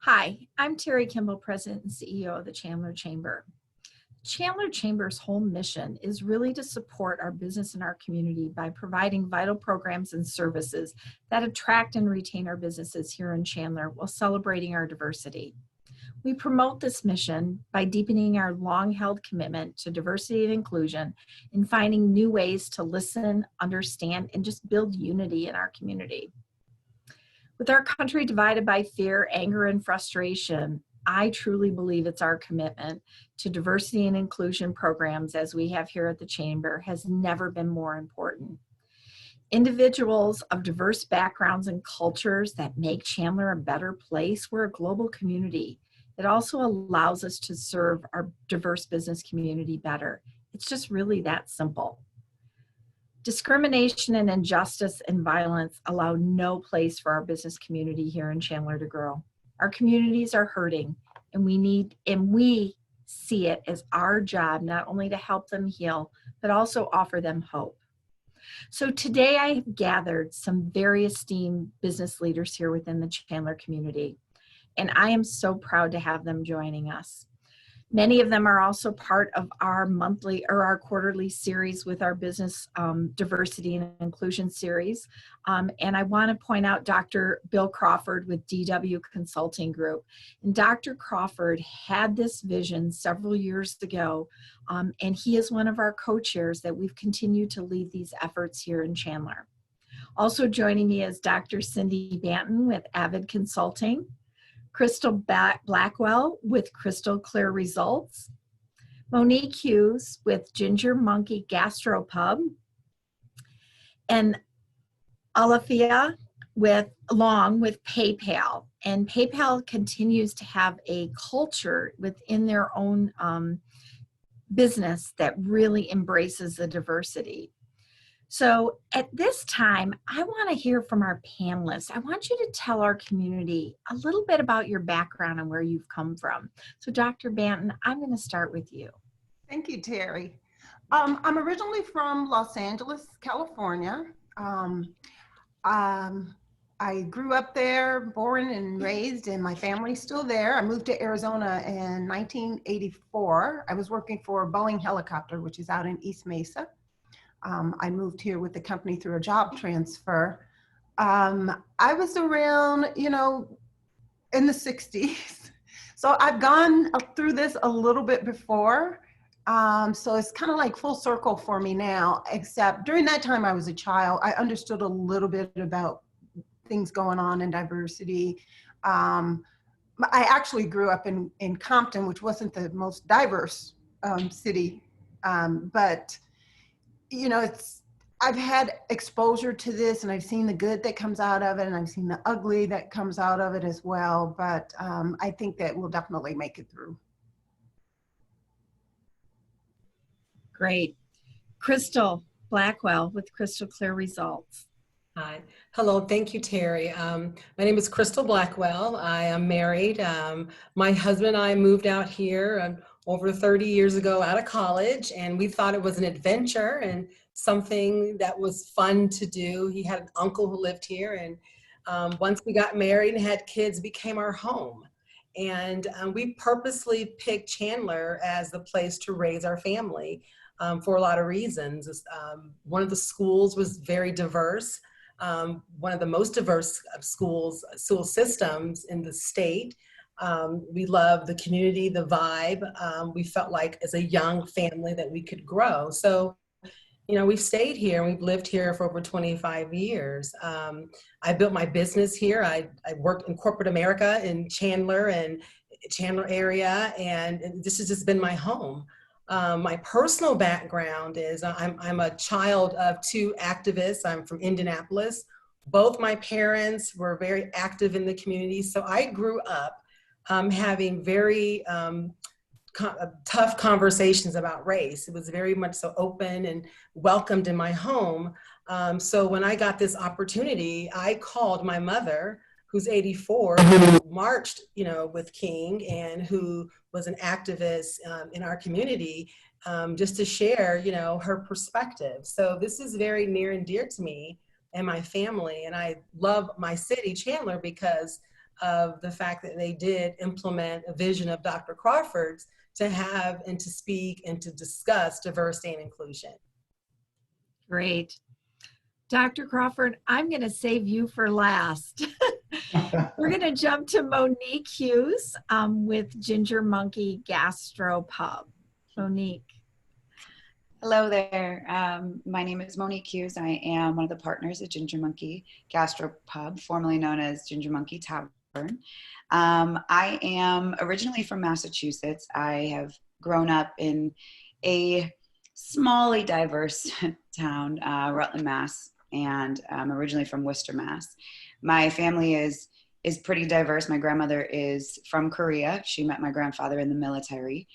Hi, I'm Terri Kimble, President and CEO of the Chandler Chamber. Chandler Chamber's whole mission is really to support our business and our community by providing vital programs and services that attract and retain our businesses here in Chandler while celebrating our diversity. We promote this mission by deepening our long-held commitment to diversity and inclusion and finding new ways to listen, understand, and just build unity in our community. With our country divided by fear, anger, and frustration, I truly believe it's our commitment to diversity and inclusion programs as we have here at the Chamber has never been more important. Individuals of diverse backgrounds and cultures that make Chandler a better place. We're a global community. It also allows us to serve our diverse business community better. It's just really that simple. Discrimination and injustice and violence allow no place for our business community here in Chandler to grow. Our communities are hurting, and we see it as our job not only to help them heal, but also offer them hope. So today I have gathered some very esteemed business leaders here within the Chandler community, and I am so proud to have them joining us. Many of them are also part of our monthly or our quarterly series with our business diversity and inclusion series. And I want to point out Dr. Bill Crawford with DW Consulting Group. And Dr. Crawford had this vision several years ago, and he is one of our co-chairs that we've continued to lead these efforts here in Chandler. Also joining me is Dr. Cindy Banton with AVID Consulting, Crystal Blackwell with Crystal Clear Results, Monique Hughes with Ginger Monkey Gastropub, and Alafia along with PayPal. And PayPal continues to have a culture within their own business that really embraces the diversity. So at this time, I want to hear from our panelists. I want you to tell our community a little bit about your background and where you've come from. So Dr. Banton, I'm going to start with you. Thank you, Terri. I'm originally from Los Angeles, California. I grew up there, born and raised, and my family's still there. I moved to Arizona in 1984. I was working for Boeing Helicopter, which is out in East Mesa. I moved here with the company through a job transfer. I was around, in the 60s. So I've gone through this a little bit before. So it's kind of like full circle for me now, except during that time I was a child. I understood a little bit about things going on in diversity. I actually grew up in Compton, which wasn't the most diverse city, but I've had exposure to this, and I've seen the good that comes out of it, and I've seen the ugly that comes out of it as well. But I think that we'll definitely make it through. Great. Crystal Blackwell with Crystal Clear Results. Hi. Hello. Thank you, Terri. My name is Crystal Blackwell. I am married. My husband and I moved out here over 30 years ago out of college, and we thought it was an adventure and something that was fun to do. He had an uncle who lived here, and once we got married and had kids, it became our home. And we purposely picked Chandler as the place to raise our family for a lot of reasons. One of the schools was very diverse. One of the most diverse school systems in the state. We love the community, the vibe. We felt like as a young family that we could grow. So, we've stayed here and we've lived here for over 25 years. I built my business here. I worked in corporate America in Chandler and Chandler area, and this has just been my home. My personal background is I'm a child of two activists. I'm from Indianapolis. Both my parents were very active in the community. So I grew up having very tough conversations about race. It was very much so open and welcomed in my home. So when I got this opportunity, I called my mother, who's 84, who marched, with King and who was an activist in our community, just to share, her perspective. So this is very near and dear to me and my family. And I love my city, Chandler, because of the fact that they did implement a vision of Dr. Crawford's to have and to speak and to discuss diversity and inclusion. Great. Dr. Crawford, I'm going to save you for last. We're going to jump to Monique Hughes with Ginger Monkey Gastropub. Monique. Hello there. My name is Monique Hughes. I am one of the partners at Ginger Monkey Gastropub, formerly known as Ginger Monkey Tavern. I am originally from Massachusetts. I have grown up in a smally diverse town, Rutland, Mass, and I'm originally from Worcester, Mass. My family is pretty diverse. My grandmother is from Korea. She met my grandfather in the military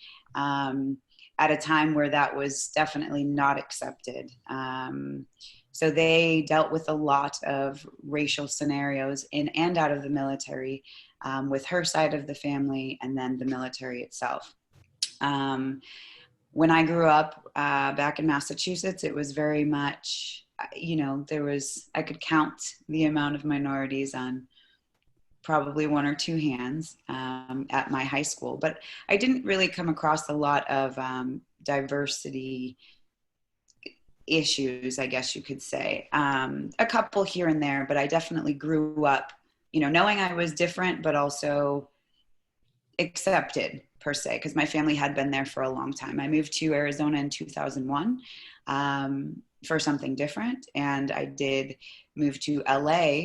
at a time where that was definitely not accepted. So they dealt with a lot of racial scenarios in and out of the military with her side of the family and then the military itself. When I grew up back in Massachusetts, it was very much, I could count the amount of minorities on probably one or two hands at my high school, but I didn't really come across a lot of diversity issues, I guess you could say. A couple here and there, but I definitely grew up, knowing I was different, but also accepted per se, because my family had been there for a long time. I moved to Arizona in 2001 for something different, and I did move to LA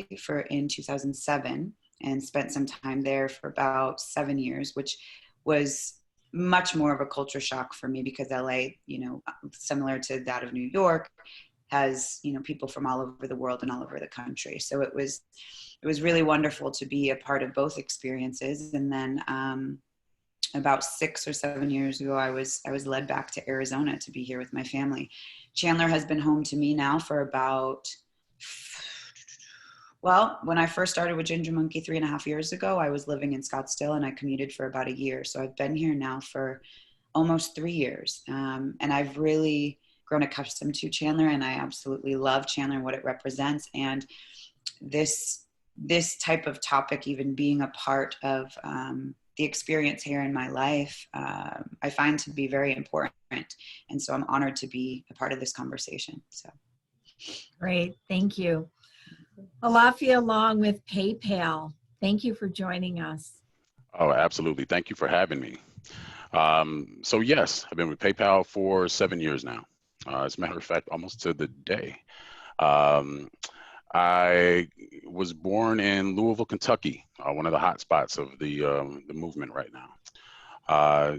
in 2007 and spent some time there for about 7 years, which was much more of a culture shock for me because LA, similar to that of New York, has, people from all over the world and all over the country. So it was really wonderful to be a part of both experiences. And then about 6 or 7 years ago, I was led back to Arizona to be here with my family. Chandler has been home to me now for about, when I first started with Ginger Monkey 3.5 years ago, I was living in Scottsdale and I commuted for about a year. So I've been here now for almost 3 years. And I've really grown accustomed to Chandler, and I absolutely love Chandler and what it represents. And this type of topic, even being a part of the experience here in my life, I find to be very important. And so I'm honored to be a part of this conversation. So. Great, thank you. Alafia Long with PayPal. Thank you for joining us. Oh, absolutely. Thank you for having me. So yes, I've been with PayPal for 7 years now. As a matter of fact, almost to the day. I was born in Louisville, Kentucky, one of the hot spots of the movement right now.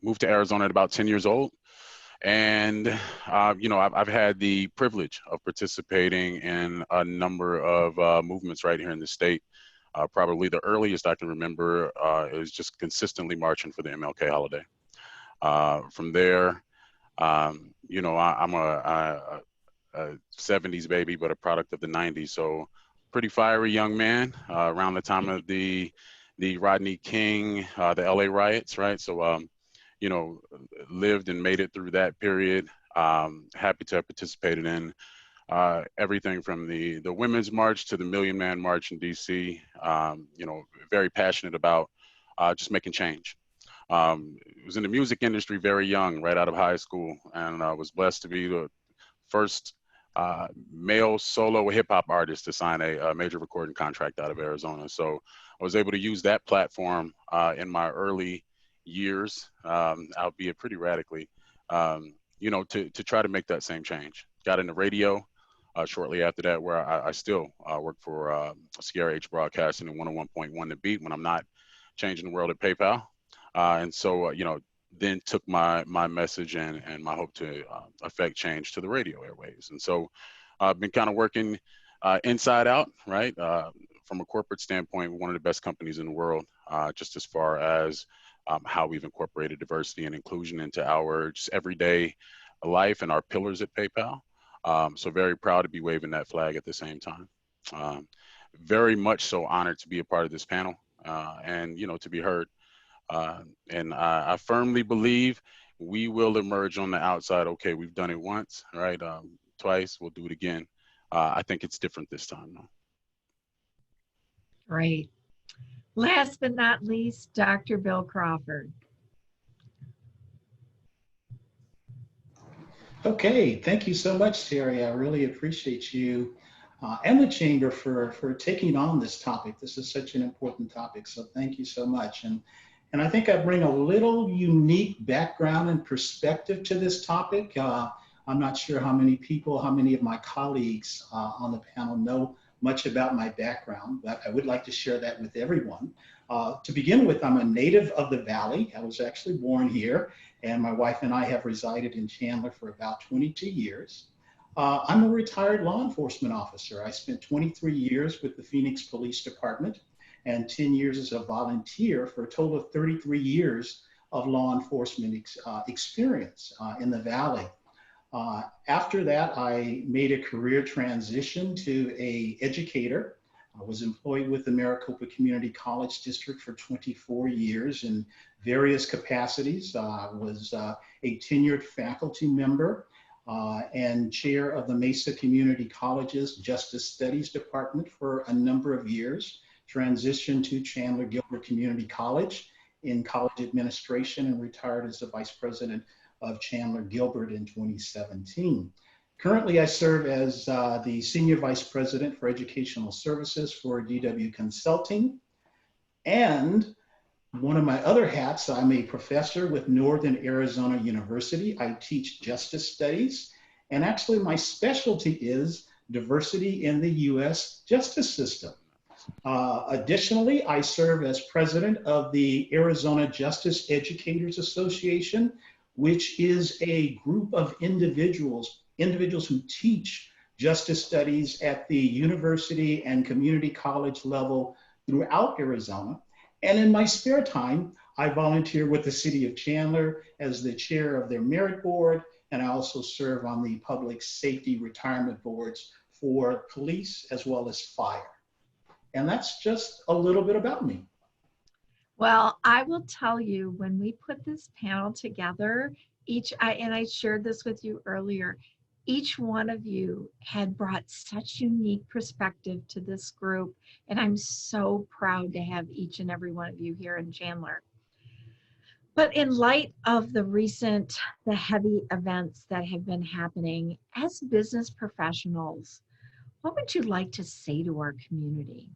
Moved to Arizona at about 10 years old. And, I've had the privilege of participating in a number of movements right here in the state. Probably the earliest I can remember is just consistently marching for the MLK holiday. From there, I'm a 70s baby, but a product of the 90s. So pretty fiery young man around the time of the Rodney King, the LA riots, right? So, lived and made it through that period. Happy to have participated in everything from the Women's March to the Million Man March in DC. Very passionate about just making change. Was in the music industry very young, right out of high school, and was blessed to be the first male solo hip hop artist to sign a major recording contract out of Arizona. So I was able to use that platform in my early years, albeit pretty radically, to try to make that same change. Got into radio shortly after that, where I still work for Sierra H Broadcasting and 101.1 The Beat when I'm not changing the world at PayPal. And so, then took my message and my hope to affect change to the radio airwaves. And so I've been kind of working inside out, right? From a corporate standpoint, one of the best companies in the world, just as far as how we've incorporated diversity and inclusion into our just everyday life and our pillars at PayPal. So very proud to be waving that flag at the same time. Very much so honored to be a part of this panel and, to be heard. And I firmly believe we will emerge on the outside. Okay, we've done it once, right? Twice, we'll do it again. I think it's different this time, though. Great. Last but not least, Dr. Bill Crawford. Okay, thank you so much, Terry. I really appreciate you and the Chamber for taking on this topic. This is such an important topic, so thank you so much. And I think I bring a little unique background and perspective to this topic. I'm not sure how many of my colleagues on the panel know much about my background, but I would like to share that with everyone. To begin with, I'm a native of the Valley. I was actually born here, and my wife and I have resided in Chandler for about 22 years. I'm a retired law enforcement officer. I spent 23 years with the Phoenix Police Department and 10 years as a volunteer for a total of 33 years of law enforcement experience in the Valley. After that, I made a career transition to an educator. I was employed with the Maricopa Community College District for 24 years in various capacities. I was a tenured faculty member and chair of the Mesa Community College's Justice Studies Department for a number of years, transitioned to Chandler Gilbert Community College in college administration, and retired as the vice president of Chandler Gilbert in 2017. Currently, I serve as the Senior Vice President for Educational Services for DW Consulting. And one of my other hats, I'm a professor with Northern Arizona University. I teach justice studies. And actually, my specialty is diversity in the U.S. justice system. Additionally, I serve as president of the Arizona Justice Educators Association, which is a group of individuals who teach justice studies at the university and community college level throughout Arizona. And in my spare time, I volunteer with the city of Chandler as the chair of their merit board, and I also serve on the public safety retirement boards for police as well as fire. And that's just a little bit about me. Well, I will tell you, when we put this panel together, and I shared this with you earlier, each one of you had brought such unique perspective to this group, and I'm so proud to have each and every one of you here in Chandler. But in light of the heavy events that have been happening, as business professionals, what would you like to say to our community?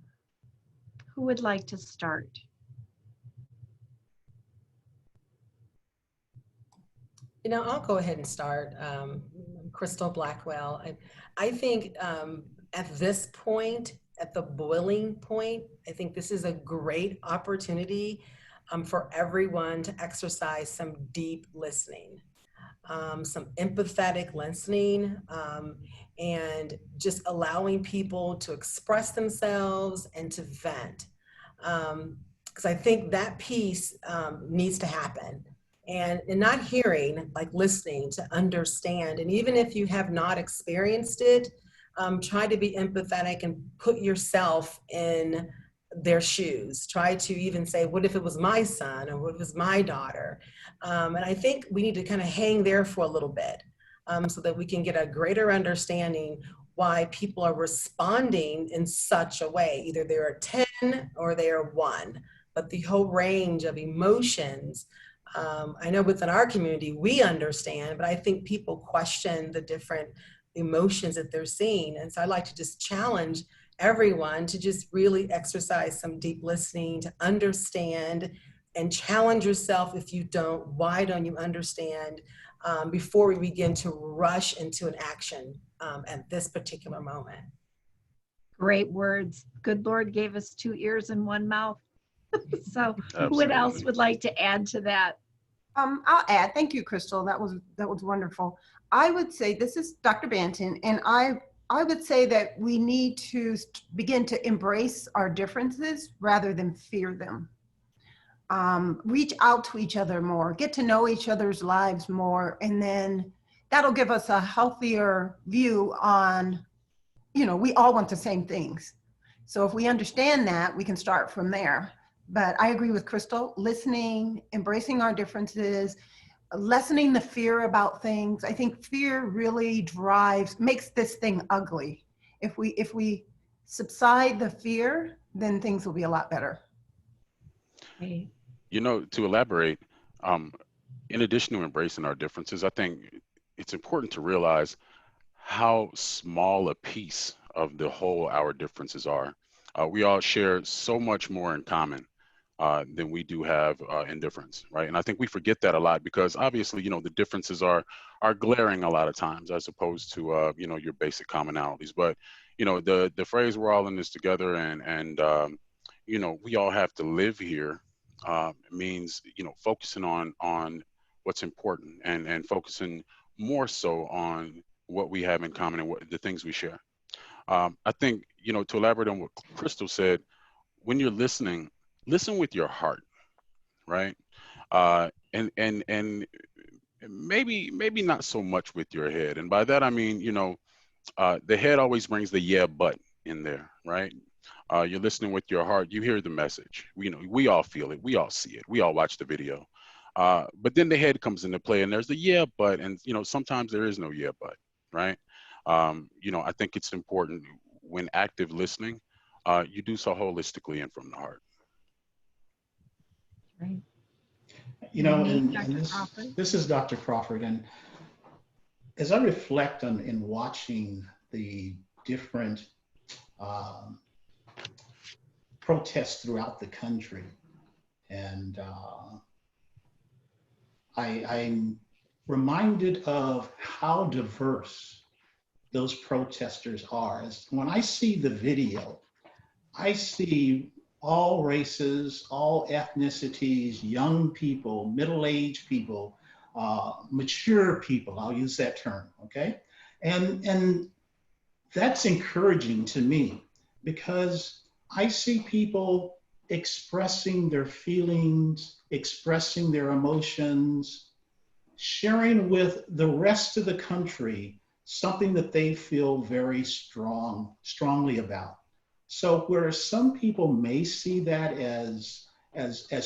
Who would like to start? You know, I'll go ahead and start. Crystal Blackwell. I think at this point, at the boiling point, I think this is a great opportunity for everyone to exercise some deep listening, some empathetic listening, and just allowing people to express themselves and to vent. Because I think that piece needs to happen. And not hearing, like listening to understand. And even if you have not experienced it, try to be empathetic and put yourself in their shoes. Try to even say, what if it was my son, or what if it was my daughter? And I think we need to kind of hang there for a little bit so that we can get a greater understanding why people are responding in such a way. Either they're a 10 or they are 1, but the whole range of emotions. I know within our community, we understand, but I think people question the different emotions that they're seeing. And so I'd like to just challenge everyone to just really exercise some deep listening, to understand and challenge yourself. If you don't, why don't you understand, before we begin to rush into an action at this particular moment. Great words. Good Lord gave us 2 ears and 1 mouth. So Absolutely. who else would like to add to that? I'll add. Thank you, Crystal. That was wonderful. I would say, this is Dr. Banton, and I would say that we need to begin to embrace our differences rather than fear them. Reach out to each other more, get to know each other's lives more, and then that'll give us a healthier view on, we all want the same things. So if we understand that, we can start from there. But I agree with Crystal, listening, embracing our differences, lessening the fear about things. I think fear really makes this thing ugly. If we subside the fear, then things will be a lot better. Right. You know, to elaborate, in addition to embracing our differences, I think it's important to realize how small a piece of the whole our differences are. We all share so much more in common than we do have in difference, right? And I think we forget that a lot because obviously, you know, the differences are glaring a lot of times as opposed to you know, your basic commonalities. But you know, the phrase "we're all in this together" and you know, we all have to live here means, you know, focusing on what's important and focusing more so on what we have in common and what the things we share. I think, you know, to elaborate on what Crystal said, when you're listening, listen with your heart, right? And maybe not so much with your head. And by that I mean, you know, the head always brings the "yeah, but" in there, right? You're listening with your heart. You hear the message. You know, we all feel it. We all see it. We all watch the video. But then the head comes into play, and there's the "yeah, but," and you know, sometimes there is no "yeah, but," right? You know, I think it's important when active listening, you do so holistically and from the heart. Right. You know, Monique, and Dr. Crawford. this is Dr. Crawford, and as I reflect on in watching the different protests throughout the country, and I'm reminded of how diverse those protesters are. As when I see the video, I see all races, all ethnicities, young people, middle-aged people, mature people, I'll use that term, okay? And that's encouraging to me because I see people expressing their feelings, expressing their emotions, sharing with the rest of the country something that they feel very strongly about. So where some people may see that as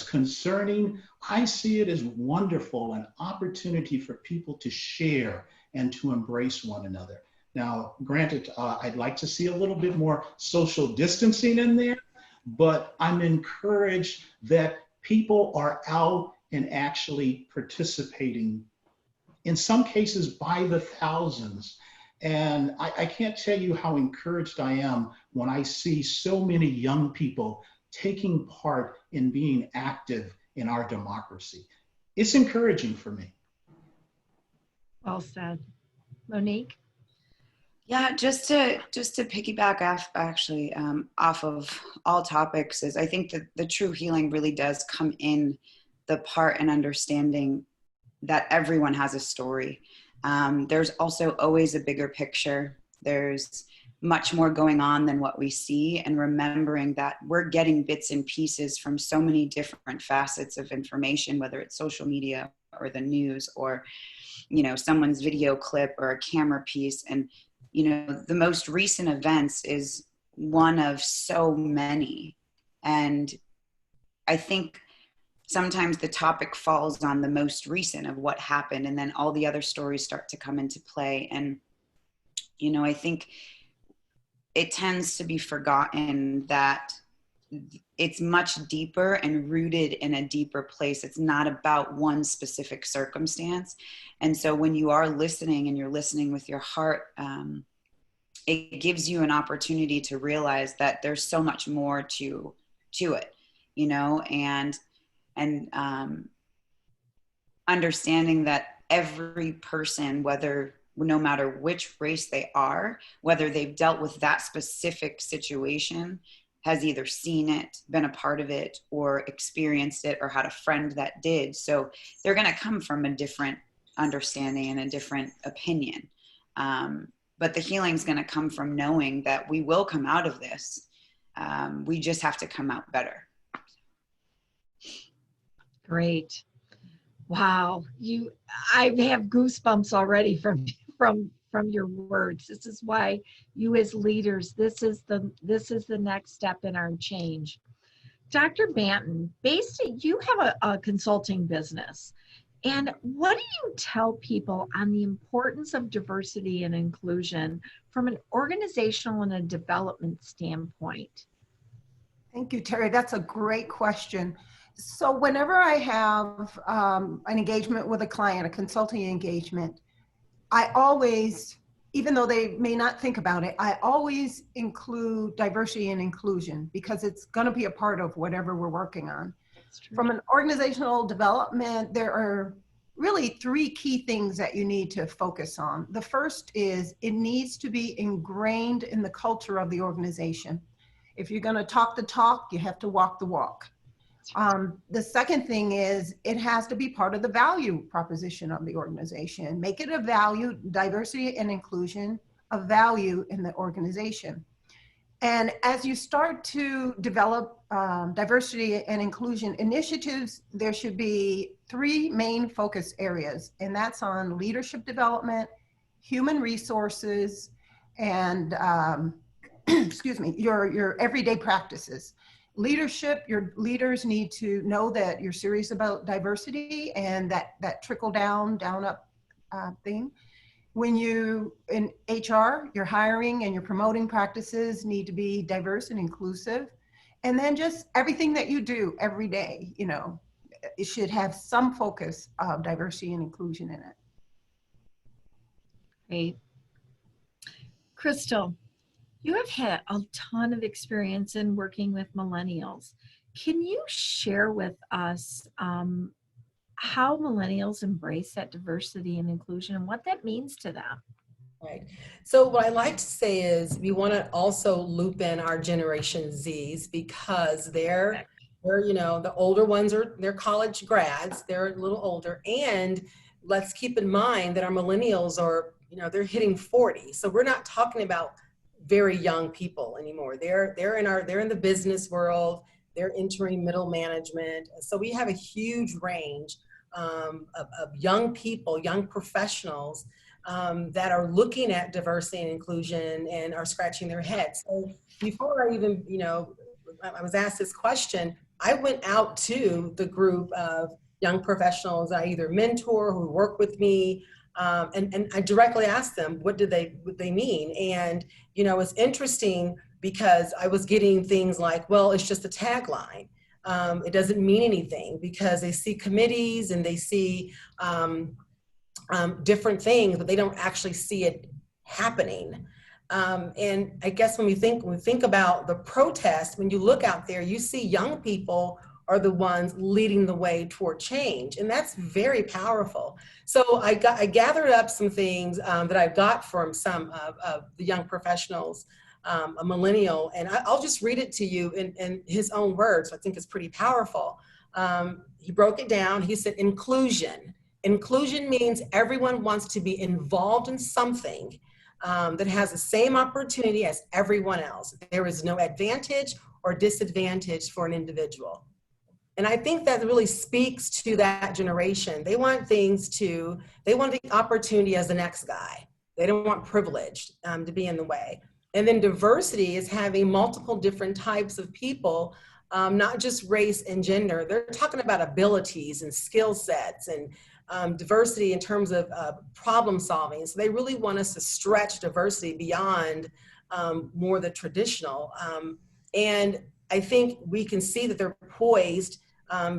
concerning, I see it as wonderful, an opportunity for people to share and to embrace one another. Now, granted, I'd like to see a little bit more social distancing in there, but I'm encouraged that people are out and actually participating, in some cases by the thousands. And I can't tell you how encouraged I am when I see so many young people taking part in being active in our democracy. It's encouraging for me. Well said. Monique? Yeah, just to piggyback off of all topics is I think that the true healing really does come in the part and understanding that everyone has a story. There's also always a bigger picture. There's much more going on than what we see, and remembering that we're getting bits and pieces from so many different facets of information, whether it's social media or the news or, you know, someone's video clip or a camera piece. And, you know, the most recent events is one of so many. And I think sometimes the topic falls on the most recent of what happened, and then all the other stories start to come into play. And, you know, I think it tends to be forgotten that it's much deeper and rooted in a deeper place. It's not about one specific circumstance. And so when you are listening and you're listening with your heart, it gives you an opportunity to realize that there's so much more to it, you know, and understanding that every person, no matter which race they are, whether they've dealt with that specific situation, has either seen it, been a part of it, or experienced it, or had a friend that did. So they're going to come from a different understanding and a different opinion. But the healing is going to come from knowing that we will come out of this. We just have to come out better. Great. Wow. I have goosebumps already from your words. This is why you as leaders, this is the next step in our change. Dr. Banton, you have a consulting business. And what do you tell people on the importance of diversity and inclusion from an organizational and a development standpoint? Thank you, Terry. That's a great question. So whenever I have an engagement with a client, a consulting engagement, I always, even though they may not think about it, I always include diversity and inclusion because it's going to be a part of whatever we're working on. From an organizational development, there are really 3 key things that you need to focus on. The first is it needs to be ingrained in the culture of the organization. If you're going to talk the talk, you have to walk the walk. The second thing is it has to be part of the value proposition of the organization. Make it a value, diversity and inclusion, a value in the organization. And as you start to develop diversity and inclusion initiatives, there should be 3 main focus areas, and that's on leadership development, human resources, and excuse me, your everyday practices. Leadership, your leaders need to know that you're serious about diversity and that trickle down up thing. When you, in HR, your hiring and your promoting practices need to be diverse and inclusive. And then just everything that you do every day, you know, it should have some focus of diversity and inclusion in it. Great. Crystal, you have had a ton of experience in working with millennials. Can you share with us how millennials embrace that diversity and inclusion and what that means to them? Right. So what I like to say is we want to also loop in our Generation Zs because they're you know, the older ones they're college grads, they're a little older, and let's keep in mind that our millennials are, you know, they're hitting 40. So we're not talking about very young people anymore. They're in the business world, they're entering middle management. So we have a huge range of young people, young professionals that are looking at diversity and inclusion and are scratching their heads. So before I even, you know, I was asked this question, I went out to the group of young professionals I either mentor, who work with me, and I directly asked them, what they mean? And, you know, it's interesting because I was getting things like, well, it's just a tagline. It doesn't mean anything because they see committees and they see different things, but they don't actually see it happening. And I guess when we think about the protest, when you look out there, you see young people are the ones leading the way toward change. And that's very powerful. So I gathered up some things that I got from some of the young professionals, a millennial, and I'll just read it to you in his own words. I think it's pretty powerful. He broke it down. He said, inclusion. Inclusion means everyone wants to be involved in something that has the same opportunity as everyone else. There is no advantage or disadvantage for an individual. And I think that really speaks to that generation. They want the opportunity as the next guy. They don't want privilege to be in the way. And then diversity is having multiple different types of people, not just race and gender. They're talking about abilities and skill sets and diversity in terms of problem solving. So they really want us to stretch diversity beyond more the traditional. And I think we can see that they're poised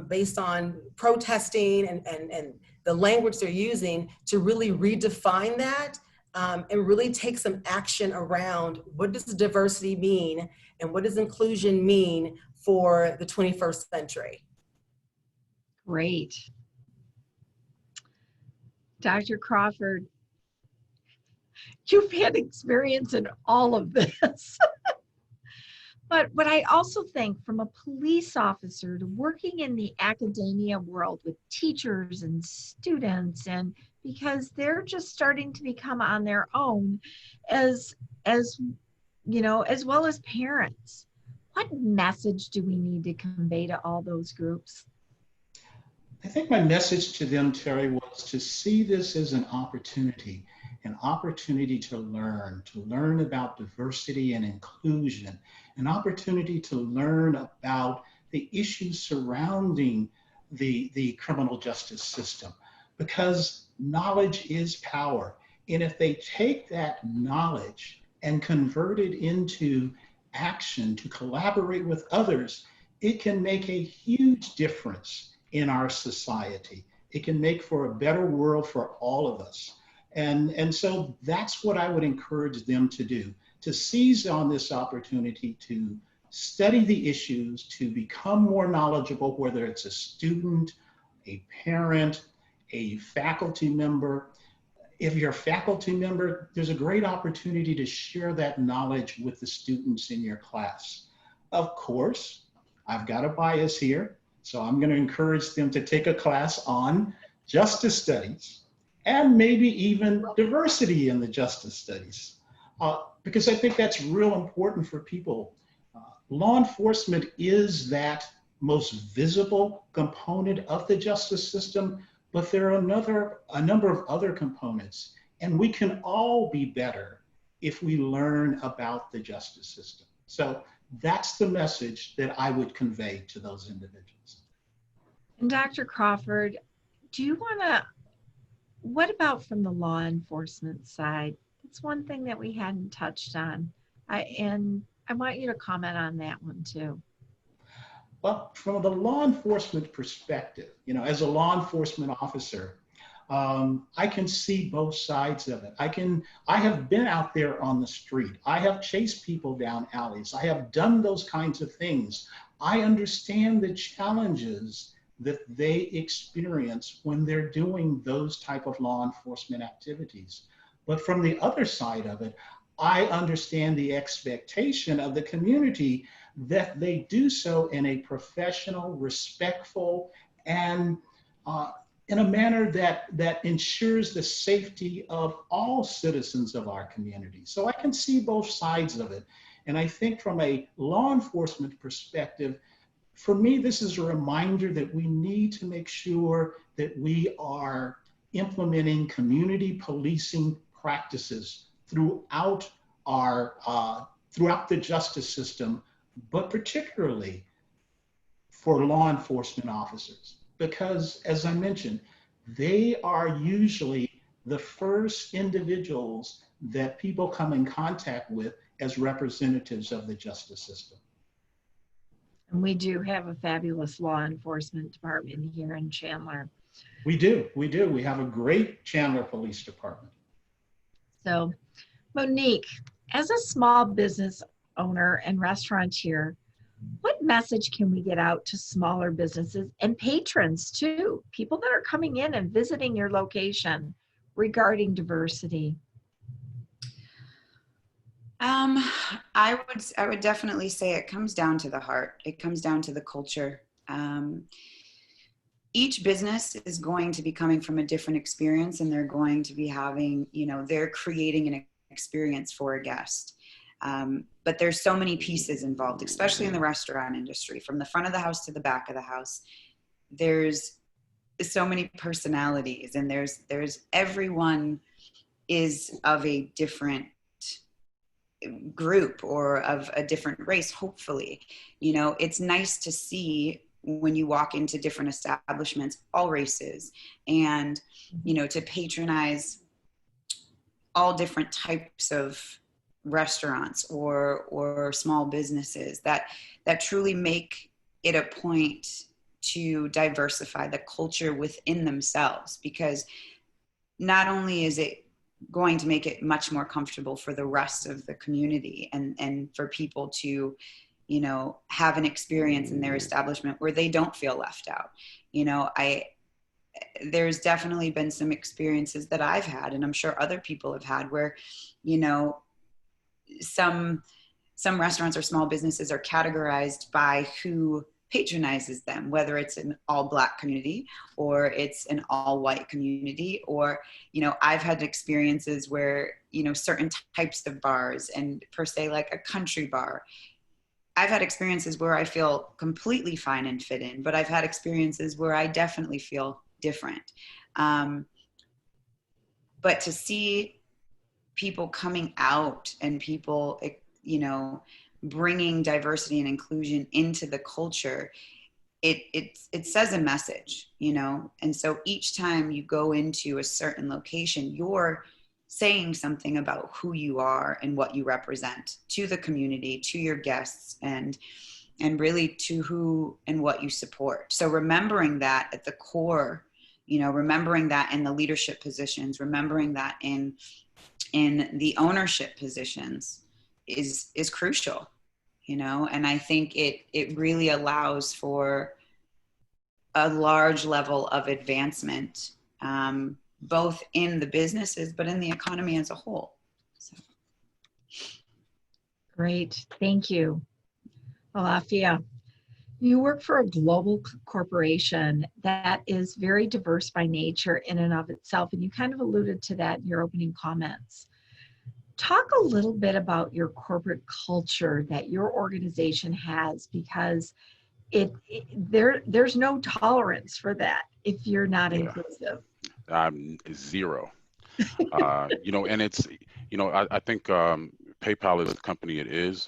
based on protesting and the language they're using to really redefine that and really take some action around what does diversity mean and what does inclusion mean for the 21st century. Great. Dr. Crawford, you've had experience in all of this. But what I also think, from a police officer to working in the academia world with teachers and students, and because they're just starting to become on their own, as you know, as well as parents, what message do we need to convey to all those groups? I think my message to them, Terry, was to see this as an opportunity to learn about diversity and inclusion, an opportunity to learn about the issues surrounding the criminal justice system, because knowledge is power. And if they take that knowledge and convert it into action to collaborate with others, it can make a huge difference in our society. It can make for a better world for all of us. And so that's what I would encourage them to do, to seize on this opportunity to study the issues, to become more knowledgeable, whether it's a student, a parent, a faculty member. If you're a faculty member, there's a great opportunity to share that knowledge with the students in your class. Of course, I've got a bias here, so I'm going to encourage them to take a class on justice studies and maybe even diversity in the justice studies, because I think that's real important for people. Law enforcement is that most visible component of the justice system, but there are a number of other components, and we can all be better if we learn about the justice system. So that's the message that I would convey to those individuals. And Dr. Crawford, do you want to, what about from the law enforcement side? It's one thing that we hadn't touched on. And I want you to comment on that one too. Well, from the law enforcement perspective, as a law enforcement officer, I can see both sides of it. I have been out there on the street. I have chased people down alleys. I have done those kinds of things. I understand the challenges that they experience when they're doing those type of law enforcement activities. But from the other side of it, I understand the expectation of the community that they do so in a professional, respectful, and in a manner that ensures the safety of all citizens of our community. So I can see both sides of it. And I think from a law enforcement perspective, for me, this is a reminder that we need to make sure that we are implementing community policing practices throughout the justice system, but particularly for law enforcement officers. Because, as I mentioned, they are usually the first individuals that people come in contact with as representatives of the justice system. And we do have a fabulous law enforcement department here in Chandler. We do. We have a great Chandler Police Department. So, Monique, as a small business owner and restaurateur, what message can we get out to smaller businesses and patrons too, people that are coming in and visiting your location regarding diversity? I would definitely say it comes down to the heart. It comes down to the culture. Each business is going to be coming from a different experience, and they're going to be having, they're creating an experience for a guest. But there's so many pieces involved, especially in the restaurant industry, from the front of the house to the back of the house. There's so many personalities, and there's everyone is of a different group or of a different race, hopefully. It's nice to see when you walk into different establishments, all races, and, to patronize all different types of restaurants or small businesses that truly make it a point to diversify the culture within themselves, because not only is it going to make it much more comfortable for the rest of the community and for people to, have an experience in their establishment where they don't feel left out. There's definitely been some experiences that I've had, and I'm sure other people have had, where, some restaurants or small businesses are categorized by who patronizes them, whether it's an all Black community or it's an all white community, or, I've had experiences where, certain types of bars, and per se, like a country bar, I've had experiences where I feel completely fine and fit in, but I've had experiences where I definitely feel different. But to see people coming out and people, bringing diversity and inclusion into the culture, it says a message, and so each time you go into a certain location, you're saying something about who you are and what you represent to the community, to your guests. And and really to who and what you support. So remembering that at the core, remembering that in the leadership positions, remembering that in the ownership positions is crucial, and I think it really allows for a large level of advancement, both in the businesses, but in the economy as a whole. So. Great, thank you. Alafia, you work for a global corporation that is very diverse by nature in and of itself, and you kind of alluded to that in your opening comments. Talk a little bit about your corporate culture that your organization has, because there's no tolerance for that if you're not inclusive. Zero. And it's, I think PayPal is the company it is,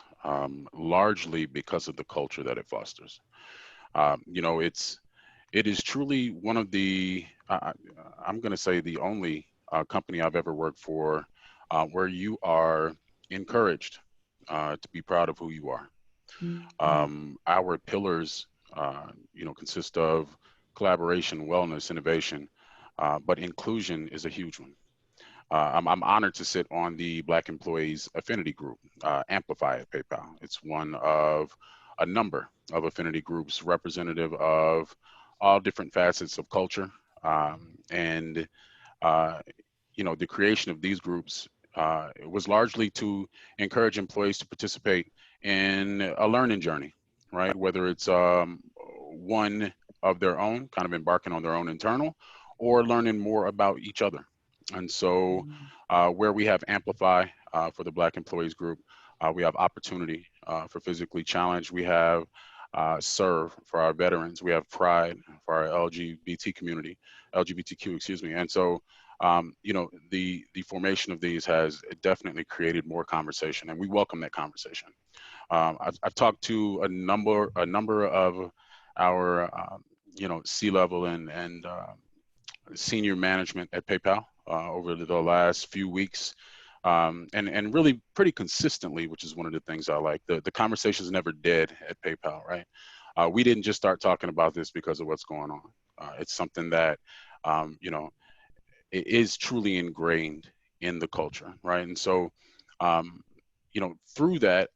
largely because of the culture that it fosters. It is truly one of the, I'm going to say the only company I've ever worked for where you are encouraged to be proud of who you are. Our pillars, consist of collaboration, wellness, innovation, but inclusion is a huge one. I'm honored to sit on the Black Employees Affinity Group, Amplify at PayPal. It's one of a number of affinity groups representative of all different facets of culture. The creation of these groups was largely to encourage employees to participate in a learning journey, right? Whether it's one of their own, kind of embarking on their own internal, or learning more about each other. And so where we have Amplify for the Black Employees Group, we have Opportunity for Physically Challenged. We have Serve for our veterans. We have Pride for our LGBTQ, excuse me. And so, the formation of these has definitely created more conversation, and we welcome that conversation. I've talked to a number of our, C-level and senior management at PayPal over the last few weeks, and really pretty consistently, which is one of the things I like. The conversation is never dead at PayPal, right? We didn't just start talking about this because of what's going on. It's something that, it is truly ingrained in the culture, right? And so, through that,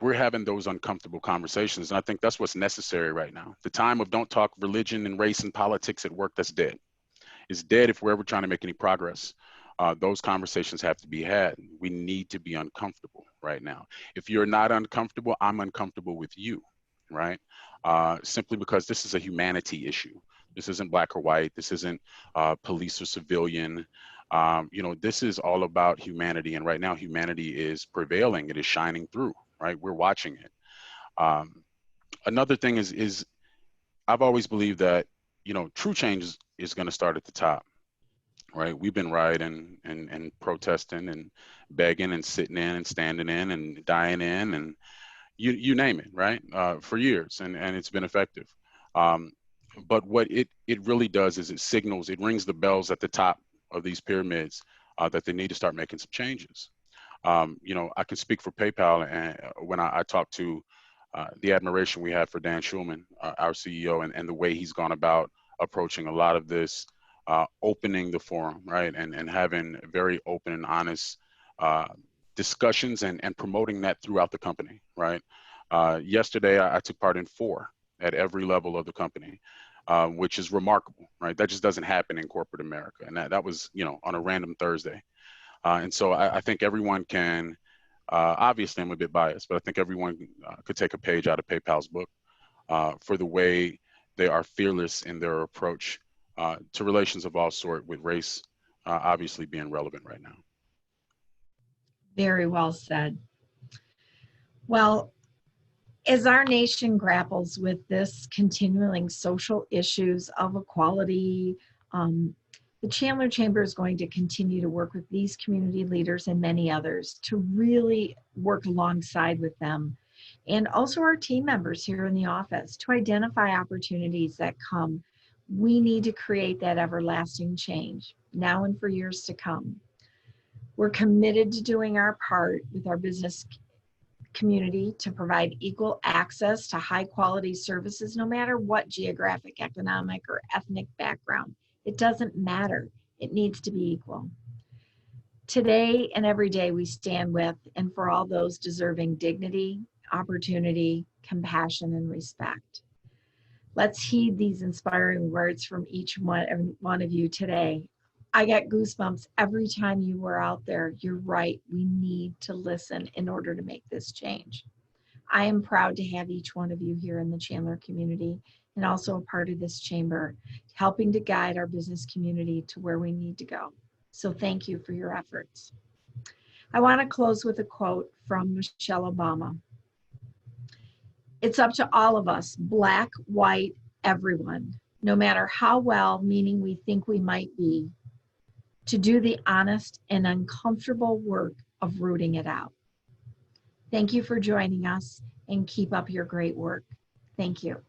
we're having those uncomfortable conversations. And I think that's what's necessary right now. The time of don't talk religion and race and politics at work, that's dead. It's dead if we're ever trying to make any progress. Those conversations have to be had. We need to be uncomfortable right now. If you're not uncomfortable, I'm uncomfortable with you, right? Simply because this is a humanity issue. This isn't black or white. This isn't police or civilian. This is all about humanity. And right now, humanity is prevailing. It is shining through, right? We're watching it. Another thing is I've always believed that, true change is going to start at the top, right? We've been rioting and protesting and begging and sitting in and standing in and dying in and you name it, right? For years, and it's been effective. But what it really does is it rings the bells at the top of these pyramids that they need to start making some changes. I can speak for PayPal, and when I talk to the admiration we have for Dan Schulman, our CEO, and the way he's gone about approaching a lot of this, opening the forum, right, and having very open and honest discussions and promoting that throughout the company, right? Yesterday, I took part in 4 at every level of the company, which is remarkable, right? That just doesn't happen in corporate America, and that was, on a random Thursday. And so I think everyone can, obviously I'm a bit biased, but I think everyone could take a page out of PayPal's book for the way they are fearless in their approach to relations of all sort, with race obviously being relevant right now. Very well said. Well, as our nation grapples with this continuing social issues of equality, the Chandler Chamber is going to continue to work with these community leaders and many others to really work alongside with them, and also our team members here in the office, to identify opportunities that come. We need to create that everlasting change now and for years to come. We're committed to doing our part with our business community to provide equal access to high quality services, no matter what geographic, economic, or ethnic background. It doesn't matter. It needs to be equal. Today and every day we stand with and for all those deserving dignity, opportunity, compassion, and respect. Let's heed these inspiring words from each one of you today. I got goosebumps every time you were out there. You're right. We need to listen in order to make this change. I am proud to have each one of you here in the Chandler community and also a part of this chamber, helping to guide our business community to where we need to go. So thank you for your efforts. I want to close with a quote from Michelle Obama. It's up to all of us, black, white, everyone, no matter how well-meaning we think we might be, to do the honest and uncomfortable work of rooting it out. Thank you for joining us and keep up your great work. Thank you.